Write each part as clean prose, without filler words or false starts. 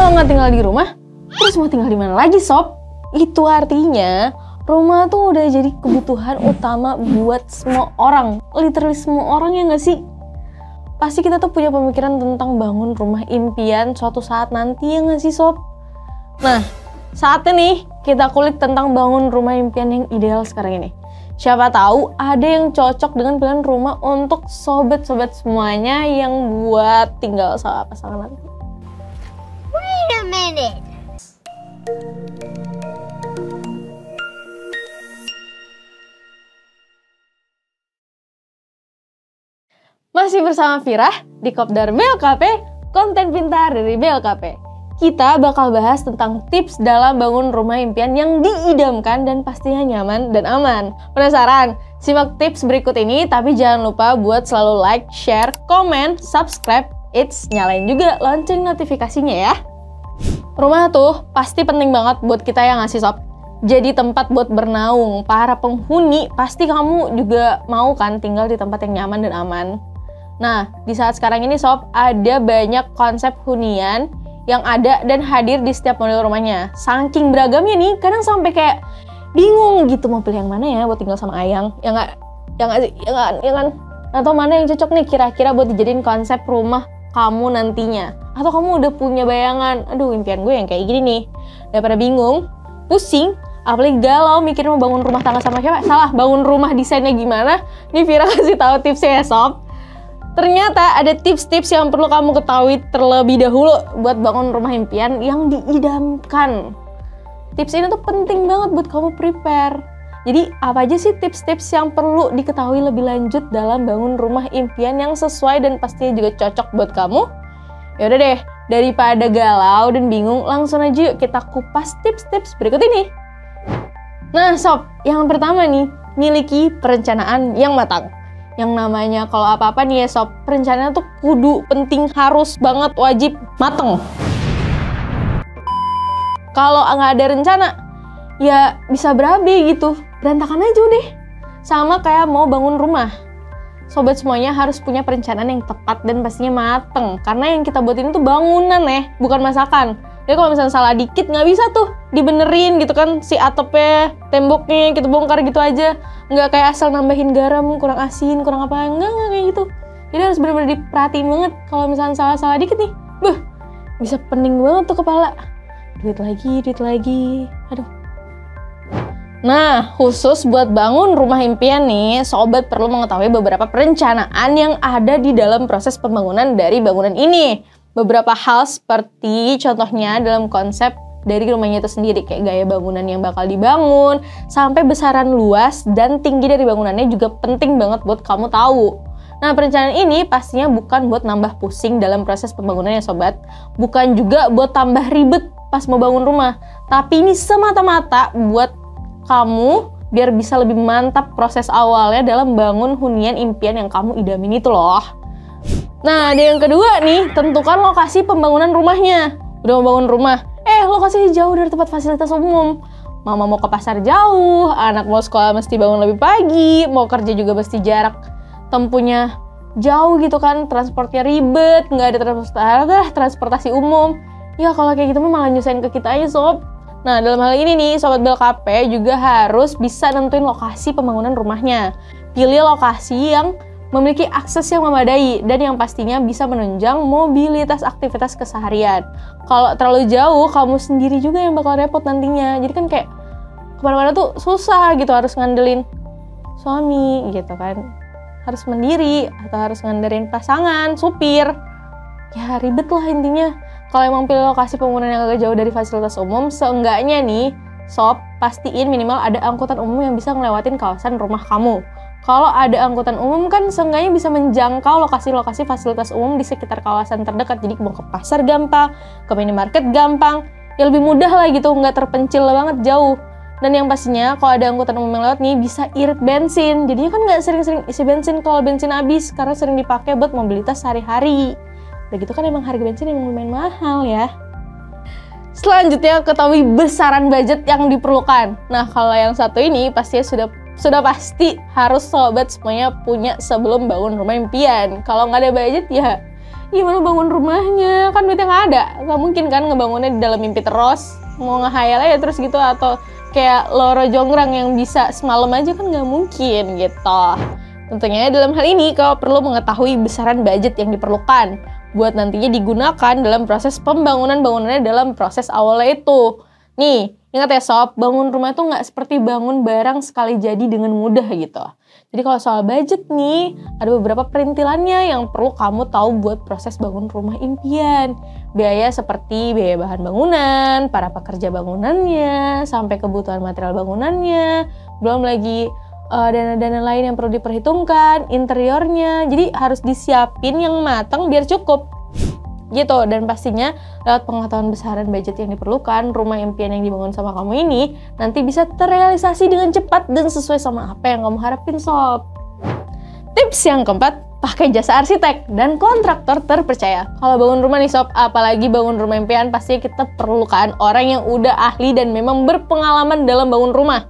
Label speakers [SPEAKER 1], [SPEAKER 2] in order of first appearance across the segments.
[SPEAKER 1] Kalau nggak tinggal di rumah, terus mau tinggal di mana lagi, Sob? Itu artinya rumah tuh udah jadi kebutuhan utama buat semua orang. Literally semua orang, ya nggak sih? Pasti kita tuh punya pemikiran tentang bangun rumah impian suatu saat nanti, ya nggak sih, Sob? Nah, saatnya nih kita kulik tentang bangun rumah impian yang ideal sekarang ini. Siapa tahu ada yang cocok dengan pilihan rumah untuk sobat-sobat semuanya yang buat tinggal sama pasangan nanti.
[SPEAKER 2] Wait a minute.
[SPEAKER 1] Masih bersama Firah di Kopdar BLKP, konten pintar dari BLKP. Kita bakal bahas tentang tips dalam bangun rumah impian yang diidamkan dan pastinya nyaman dan aman. Penasaran? Simak tips berikut ini, tapi jangan lupa buat selalu like, share, komen, subscribe, nyalain juga lonceng notifikasinya ya. Rumah tuh pasti penting banget buat kita yang ngasih, Sob. Jadi tempat buat bernaung. Para penghuni pasti kamu juga mau kan tinggal di tempat yang nyaman dan aman. Nah, di saat sekarang ini, Sob, ada banyak konsep hunian yang ada dan hadir di setiap model rumahnya. Saking beragamnya nih, kadang sampai kayak bingung gitu mau pilih yang mana ya buat tinggal sama Ayang. Ya nggak. Atau mana yang cocok nih kira-kira buat dijadiin konsep rumah kamu nantinya. Atau kamu udah punya bayangan, aduh impian gue yang kayak gini nih. Daripada bingung, pusing, apalagi galau mikirin mau bangun rumah tangga sama siapa. Salah, bangun rumah desainnya gimana? Nih Vira kasih tahu tipsnya ya, Sob. Ternyata ada tips-tips yang perlu kamu ketahui terlebih dahulu buat bangun rumah impian yang diidamkan. Tips ini tuh penting banget buat kamu prepare. Jadi apa aja sih tips-tips yang perlu diketahui lebih lanjut dalam bangun rumah impian yang sesuai dan pastinya juga cocok buat kamu? Yaudah deh, daripada galau dan bingung, langsung aja yuk kita kupas tips-tips berikut ini. Nah Sob, yang pertama nih, miliki perencanaan yang matang. Yang namanya kalau apa-apa nih ya, Sob, perencanaan tuh kudu penting, harus banget, wajib mateng. Kalau nggak ada rencana, ya bisa berabe gitu, berantakan aja deh. Sama kayak mau bangun rumah. Sobat semuanya harus punya perencanaan yang tepat dan pastinya mateng. Karena yang kita buat ini tuh bangunan ya, bukan masakan. Jadi kalau misalnya salah dikit nggak bisa tuh dibenerin gitu kan, si atapnya, temboknya kita bongkar gitu aja. Nggak kayak asal nambahin garam, kurang asin, kurang apa, enggak kayak gitu. Jadi harus benar-benar diperhatiin banget. Kalau misalnya salah-salah dikit nih, bisa pening banget tuh kepala. Duit lagi, aduh. Nah, khusus buat bangun rumah impian nih, sobat perlu mengetahui beberapa perencanaan yang ada di dalam proses pembangunan dari bangunan ini. Beberapa hal seperti contohnya dalam konsep dari rumahnya itu sendiri, kayak gaya bangunan yang bakal dibangun, sampai besaran luas dan tinggi dari bangunannya juga penting banget buat kamu tahu. Nah, perencanaan ini pastinya bukan buat nambah pusing dalam proses pembangunan ya, Sobat. Bukan juga buat tambah ribet pas mau bangun rumah. Tapi ini semata-mata buat kamu biar bisa lebih mantap proses awalnya dalam bangun hunian impian yang kamu idamin itu loh. Nah, yang kedua nih, tentukan lokasi pembangunan rumahnya. Udah mau bangun rumah, lokasinya jauh dari tempat fasilitas umum. Mama mau ke pasar jauh, anak mau sekolah mesti bangun lebih pagi, mau kerja juga mesti jarak tempuhnya jauh gitu kan, transportnya ribet, nggak ada transportasi umum. Ya kalau kayak gitu mah malah nyusahin ke kita aja, Sob. Nah, dalam hal ini nih, Sobat BLKP juga harus bisa nentuin lokasi pembangunan rumahnya. Pilih lokasi yang memiliki akses yang memadai dan yang pastinya bisa menunjang mobilitas aktivitas keseharian. Kalau terlalu jauh, kamu sendiri juga yang bakal repot nantinya. Jadi kan kayak kemana-mana tuh susah gitu, harus ngandelin suami gitu kan. Harus mandiri atau harus ngandelin pasangan, supir. Ya ribet lah intinya. Kalau emang pilih lokasi pembangunan yang agak jauh dari fasilitas umum, seenggaknya nih, Sob, pastiin minimal ada angkutan umum yang bisa ngelewatin kawasan rumah kamu. Kalau ada angkutan umum kan seenggaknya bisa menjangkau lokasi-lokasi fasilitas umum di sekitar kawasan terdekat. Jadi mau ke pasar gampang, ke minimarket gampang, ya lebih mudah lah gitu, nggak terpencil banget jauh. Dan yang pastinya kalau ada angkutan umum yang lewat nih bisa irit bensin. Jadinya kan nggak sering-sering isi bensin kalau bensin habis, karena sering dipakai buat mobilitas sehari-hari. Udah gitu kan emang harga bensin emang lumayan mahal ya. Selanjutnya ketahui besaran budget yang diperlukan. Nah kalau yang satu ini pastinya sudah pasti harus sobat semuanya punya sebelum bangun rumah impian. Kalau nggak ada budget ya gimana bangun rumahnya? Kan duitnya nggak ada. Nggak mungkin kan ngebangunnya di dalam mimpi terus. Mau ngehayal aja terus gitu, atau kayak loro jonggrang yang bisa semalam aja, kan nggak mungkin gitu. Tentunya dalam hal ini kau perlu mengetahui besaran budget yang diperlukan buat nantinya digunakan dalam proses bangunannya dalam proses awalnya itu. Nih, ingat ya sob, bangun rumah itu nggak seperti bangun barang sekali jadi dengan mudah gitu. Jadi kalau soal budget nih, ada beberapa perintilannya yang perlu kamu tahu buat proses bangun rumah impian. Biaya seperti biaya bahan bangunan, para pekerja bangunannya, sampai kebutuhan material bangunannya, belum lagi dana-dana lain yang perlu diperhitungkan, interiornya. Jadi harus disiapin yang matang biar cukup gitu. Dan pastinya lewat pengetahuan besaran budget yang diperlukan, rumah impian yang dibangun sama kamu ini nanti bisa terrealisasi dengan cepat dan sesuai sama apa yang kamu harapin sob. Tips yang keempat, pakai jasa arsitek dan kontraktor terpercaya. Kalau bangun rumah nih sob, apalagi bangun rumah impian, pasti kita perlukan orang yang udah ahli dan memang berpengalaman dalam bangun rumah.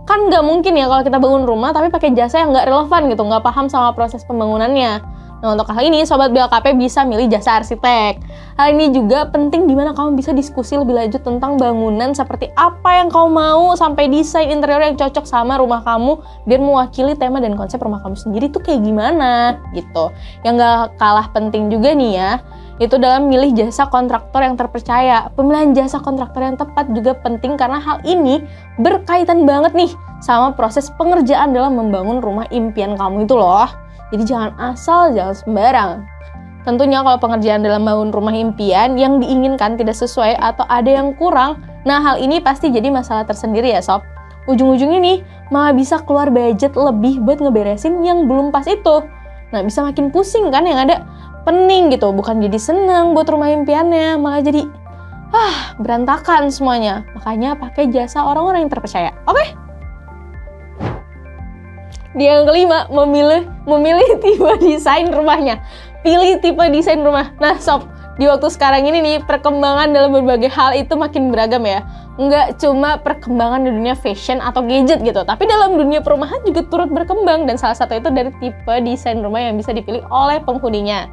[SPEAKER 1] Kan nggak mungkin ya kalau kita bangun rumah tapi pakai jasa yang nggak relevan gitu, nggak paham sama proses pembangunannya. Nah, untuk hal ini Sobat BLKP bisa milih jasa arsitek. Hal ini juga penting di mana kamu bisa diskusi lebih lanjut tentang bangunan, seperti apa yang kamu mau, sampai desain interior yang cocok sama rumah kamu biar mewakili tema dan konsep rumah kamu sendiri tuh kayak gimana gitu. Yang nggak kalah penting juga nih ya, itu dalam milih jasa kontraktor yang terpercaya. Pemilihan jasa kontraktor yang tepat juga penting karena hal ini berkaitan banget nih sama proses pengerjaan dalam membangun rumah impian kamu itu loh. Jadi jangan asal, jangan sembarang. Tentunya kalau pengerjaan dalam bangun rumah impian yang diinginkan tidak sesuai atau ada yang kurang, nah hal ini pasti jadi masalah tersendiri ya sob. Ujung-ujungnya nih malah bisa keluar budget lebih buat ngeberesin yang belum pas itu. Nah bisa makin pusing kan, yang ada pening gitu, bukan jadi seneng buat rumah impiannya, malah jadi berantakan semuanya. Makanya pakai jasa orang-orang yang terpercaya. Oke? Di yang kelima, memilih tipe desain rumahnya. Pilih tipe desain rumah. Nah sob, di waktu sekarang ini nih, perkembangan dalam berbagai hal itu makin beragam ya. Nggak cuma perkembangan di dunia fashion atau gadget gitu, tapi dalam dunia perumahan juga turut berkembang, dan salah satu itu dari tipe desain rumah yang bisa dipilih oleh penghuninya.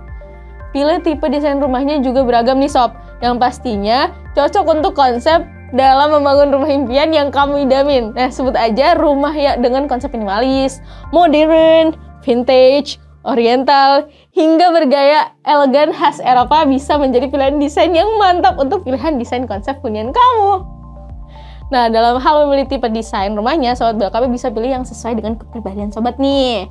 [SPEAKER 1] Pilih tipe desain rumahnya juga beragam nih sob, yang pastinya cocok untuk konsep dalam membangun rumah impian yang kamu idamin. Nah, sebut aja rumah ya dengan konsep minimalis, modern, vintage, oriental, hingga bergaya elegan khas Eropa bisa menjadi pilihan desain yang mantap untuk pilihan desain konsep hunian kamu. Nah, dalam hal memilih tipe desain rumahnya, Sobat BLKP bisa pilih yang sesuai dengan kepribadian sobat nih.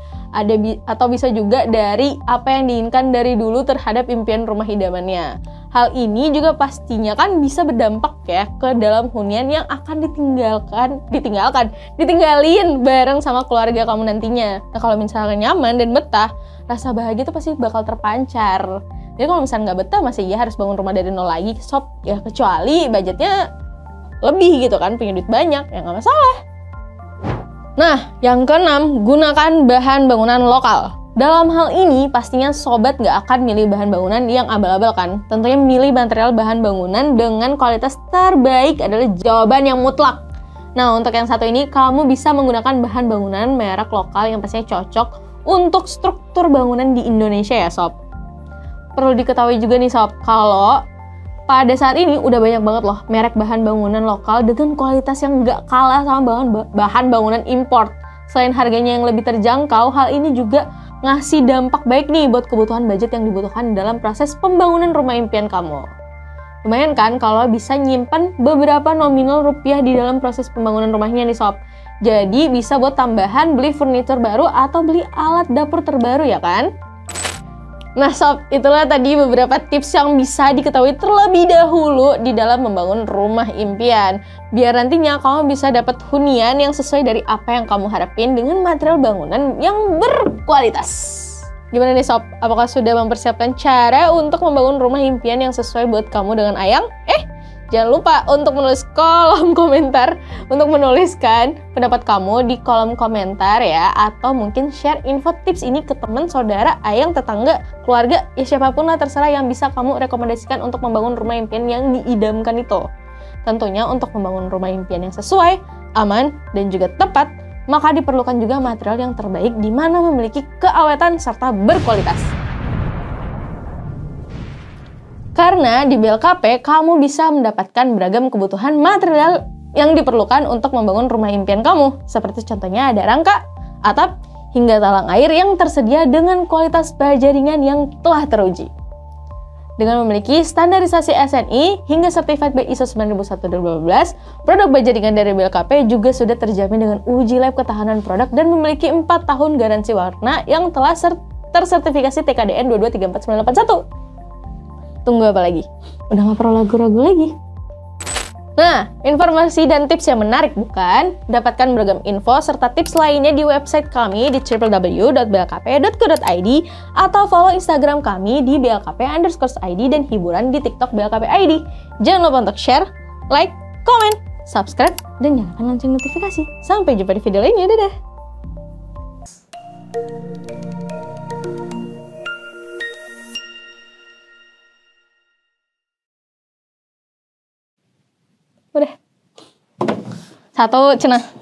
[SPEAKER 1] Atau bisa juga dari apa yang diinginkan dari dulu terhadap impian rumah idamannya. Hal ini juga pastinya kan bisa berdampak ya ke dalam hunian yang akan ditinggalin bareng sama keluarga kamu nantinya. Nah, kalau misalnya nyaman dan betah, rasa bahagia itu pasti bakal terpancar. Jadi kalau misalnya nggak betah, masih ya harus bangun rumah dari nol lagi sob. Ya kecuali budgetnya lebih gitu kan, punya duit banyak, ya nggak masalah. Nah, yang keenam, gunakan bahan bangunan lokal. Dalam hal ini, pastinya sobat nggak akan milih bahan bangunan yang abal-abal kan. Tentunya milih material bahan bangunan dengan kualitas terbaik adalah jawaban yang mutlak. Nah, untuk yang satu ini, kamu bisa menggunakan bahan bangunan merek lokal yang pastinya cocok untuk struktur bangunan di Indonesia ya sob. Perlu diketahui juga nih sob, kalau pada saat ini udah banyak banget loh merek bahan bangunan lokal dengan kualitas yang nggak kalah sama bahan bangunan import. Selain harganya yang lebih terjangkau, hal ini juga ngasih dampak baik nih buat kebutuhan budget yang dibutuhkan dalam proses pembangunan rumah impian kamu. Lumayan kan kalau bisa nyimpan beberapa nominal rupiah di dalam proses pembangunan rumahnya nih sob. Jadi bisa buat tambahan beli furnitur baru atau beli alat dapur terbaru ya kan? Nah sob, itulah tadi beberapa tips yang bisa diketahui terlebih dahulu di dalam membangun rumah impian. Biar nantinya kamu bisa dapat hunian yang sesuai dari apa yang kamu harapin dengan material bangunan yang berkualitas. Gimana nih sob, apakah sudah mempersiapkan cara untuk membangun rumah impian yang sesuai buat kamu dengan Ayang? Jangan lupa untuk menulis kolom komentar, untuk menuliskan pendapat kamu di kolom komentar ya, atau mungkin share info tips ini ke teman, saudara, ayang, tetangga, keluarga, ya siapapun lah terserah yang bisa kamu rekomendasikan untuk membangun rumah impian yang diidamkan itu. Tentunya untuk membangun rumah impian yang sesuai, aman, dan juga tepat, maka diperlukan juga material yang terbaik di mana memiliki keawetan serta berkualitas. Karena di BLKP kamu bisa mendapatkan beragam kebutuhan material yang diperlukan untuk membangun rumah impian kamu. Seperti contohnya ada rangka, atap, hingga talang air yang tersedia dengan kualitas baja ringan yang telah teruji. Dengan memiliki standarisasi SNI hingga Certified by ISO 9001-2012, produk baja ringan dari BLKP juga sudah terjamin dengan uji lab ketahanan produk dan memiliki 4 tahun garansi warna yang telah tersertifikasi TKDN 2234981. Tunggu apa lagi? Udah gak perlu ragu-ragu lagi. Nah, informasi dan tips yang menarik bukan? Dapatkan beragam info serta tips lainnya di website kami di www.blkp.co.id atau follow Instagram kami di blkp_id dan hiburan di TikTok blkp_id. Jangan lupa untuk share, like, komen, subscribe, dan nyalakan lonceng notifikasi. Sampai jumpa di video lainnya, dadah! Udah. 1, cenah.